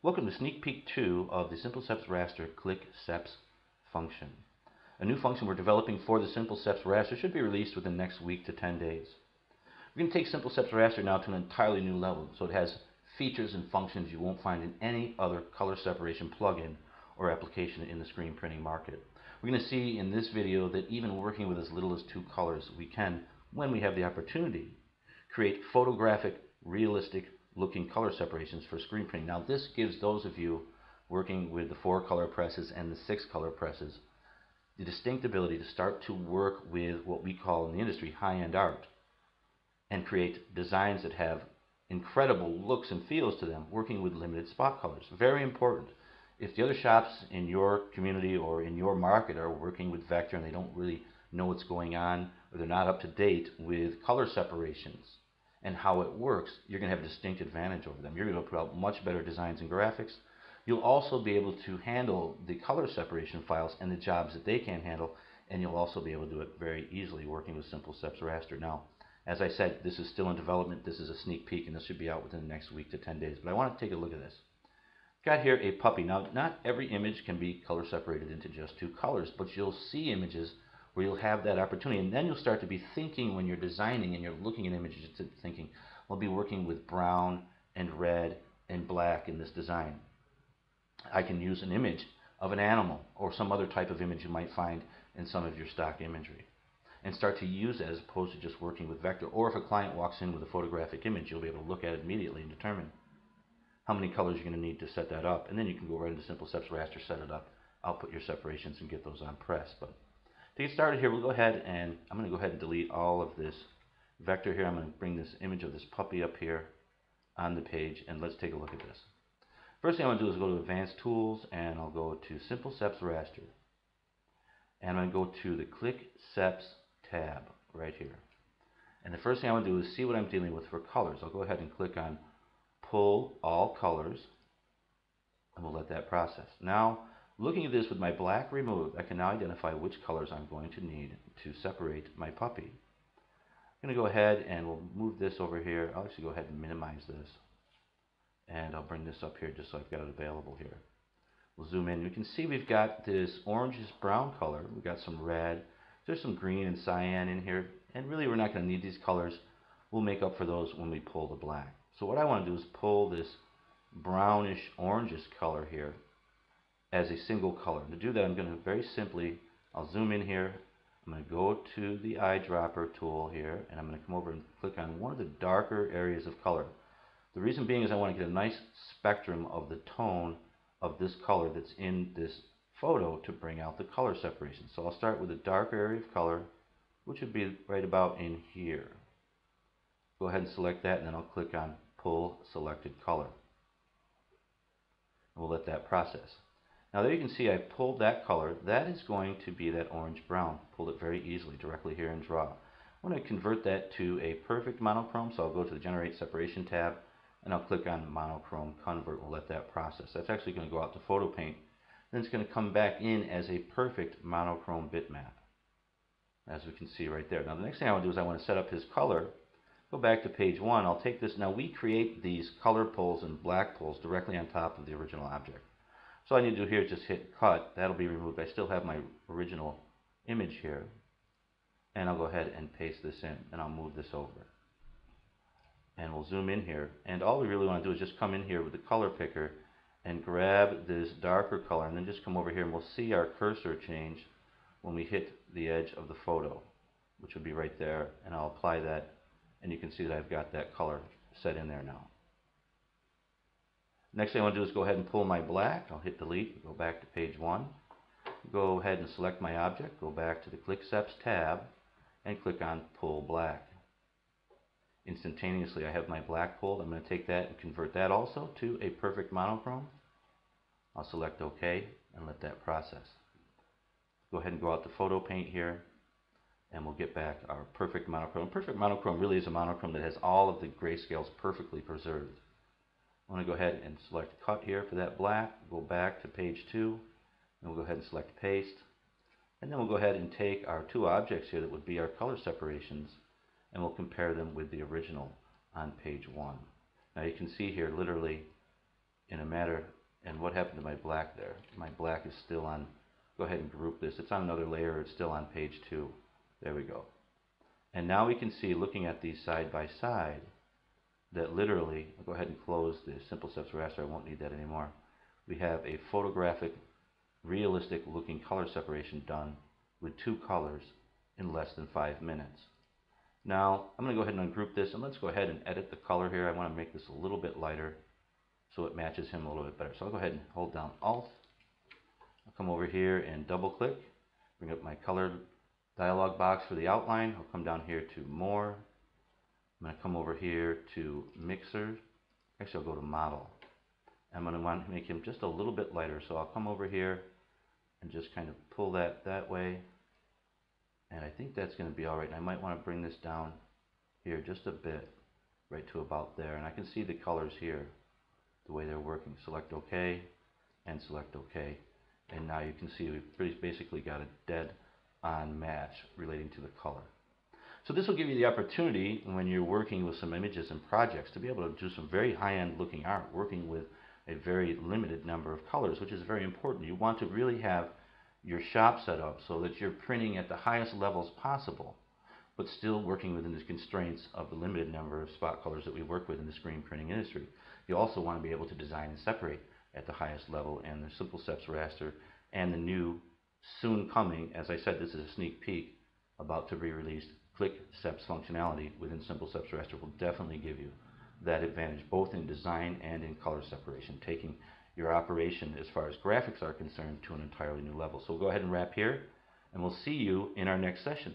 Welcome to sneak peek 2 of the SimpleSeps Raster Click Seps function. A new function we're developing for the SimpleSeps Raster should be released within the next week to 10 days. We're going to take SimpleSeps Raster now to an entirely new level, so it has features and functions you won't find in any other color separation plugin or application in the screen printing market. We're going to see in this video that even working with as little as 2 colors, we can, when we have the opportunity, create photographic, realistic looking color separations for screen printing. Now this gives those of you working with the 4 color presses and the 6 color presses the distinct ability to start to work with what we call in the industry high-end art and create designs that have incredible looks and feels to them, working with limited spot colors. Very important. If the other shops in your community or in your market are working with vector and they don't really know what's going on, or they're not up to date with color separations and how it works, you're going to have a distinct advantage over them. You're going to put out much better designs and graphics. You'll also be able to handle the color separation files and the jobs that they can't handle, and you'll also be able to do it very easily working with SimpleSeps Raster. Now, as I said, this is still in development. This is a sneak peek, and this should be out within the next week to 10 days. But I want to take a look at this. Got here a puppy. Now, not every image can be color separated into just 2 colors, but you'll see images where you'll have that opportunity, and then you'll start to be thinking when you're designing and you're looking at images, thinking, I'll be working with brown and red and black in this design. I can use an image of an animal or some other type of image you might find in some of your stock imagery and start to use it as opposed to just working with vector. Or if a client walks in with a photographic image, you'll be able to look at it immediately and determine how many colors you're going to need to set that up, and then you can go right into SimpleSeps Raster, set it up, output your separations, and get those on press. But to get started here, we'll go ahead and I'm going to go ahead and delete all of this vector here. I'm going to bring this image of this puppy up here on the page, and let's take a look at this. First thing I'm going to do is go to Advanced Tools, and I'll go to SimpleSeps Raster, and I'm going to go to the Click Seps tab right here. And the first thing I want to do is see what I'm dealing with for colors. I'll go ahead and click on Pull All Colors, and we'll let that process. Now, looking at this with my black removed, I can now identify which colors I'm going to need to separate my puppy. I'm going to go ahead and we'll move this over here. I'll actually go ahead and minimize this, and I'll bring this up here just so I've got it available here. We'll zoom in. You can see we've got this orangish brown color. We've got some red. There's some green and cyan in here, and really we're not going to need these colors. We'll make up for those when we pull the black. So what I want to do is pull this brownish orangish color here as a single color. To do that, I'm going to very simply, I'll zoom in here. I'm going to go to the eyedropper tool here, and I'm going to come over and click on one of the darker areas of color. The reason being is I want to get a nice spectrum of the tone of this color that's in this photo to bring out the color separation. So I'll start with a darker area of color, which would be right about in here. Go ahead and select that, and then I'll click on Pull Selected Color. And we'll let that process. Now there you can see I pulled that color. That is going to be that orange-brown. Pulled it very easily directly here in Draw. I want to convert that to a perfect monochrome, so I'll go to the Generate Separation tab, and I'll click on Monochrome Convert. We'll let that process. That's actually going to go out to Photo Paint. Then it's going to come back in as a perfect monochrome bitmap, as we can see right there. Now the next thing I want to do is I want to set up his color. Go back to page 1. I'll take this. Now we create these color pulls and black pulls directly on top of the original object. So all I need to do here is just hit Cut. That'll be removed. I still have my original image here. And I'll go ahead and paste this in, and I'll move this over. And we'll zoom in here. And all we really want to do is just come in here with the color picker and grab this darker color, and then just come over here, and we'll see our cursor change when we hit the edge of the photo, which will be right there. And I'll apply that, and you can see that I've got that color set in there now. Next thing I want to do is go ahead and pull my black. I'll hit Delete, go back to page 1. Go ahead and select my object, go back to the Click Seps tab, and click on Pull Black. Instantaneously I have my black pulled. I'm going to take that and convert that also to a perfect monochrome. I'll select OK and let that process. Go ahead and go out to Photo Paint here, and we'll get back our perfect monochrome. Perfect monochrome really is a monochrome that has all of the grayscales perfectly preserved. I'm going to go ahead and select Cut here for that black. Go back to page 2, and we'll go ahead and select Paste. And then we'll go ahead and take our 2 objects here that would be our color separations, and we'll compare them with the original on page 1. Now you can see here literally in a matter. And what happened to my black there? My black is still on. Go ahead and group this. It's on another layer. It's still on page 2. There we go. And now we can see, looking at these side by side, that literally, I'll go ahead and close the SimpleSeps Raster. I won't need that anymore. We have a photographic, realistic looking color separation done with 2 colors in less than 5 minutes. Now, I'm going to go ahead and ungroup this, and let's go ahead and edit the color here. I want to make this a little bit lighter so it matches him a little bit better. So I'll go ahead and hold down Alt. I'll come over here and double click, bring up my colored dialog box for the outline. I'll come down here to More. I'm going to come over here to Mixer. Actually, I'll go to Model. I'm going to want to make him just a little bit lighter. So I'll come over here and just kind of pull that way. And I think that's going to be all right. And I might want to bring this down here just a bit, right to about there. And I can see the colors here, the way they're working. Select OK and select OK. And now you can see we've basically got a dead on match relating to the color. So this will give you the opportunity, when you're working with some images and projects, to be able to do some very high-end looking art, working with a very limited number of colors, which is very important. You want to really have your shop set up so that you're printing at the highest levels possible, but still working within the constraints of the limited number of spot colors that we work with in the screen printing industry. You also want to be able to design and separate at the highest level, and the SimpleSeps Raster and the new, soon coming, as I said, this is a sneak peek, about to be released, Click Seps functionality within SimpleSeps Rastre will definitely give you that advantage, both in design and in color separation, taking your operation as far as graphics are concerned to an entirely new level. So we'll go ahead and wrap here, and we'll see you in our next session.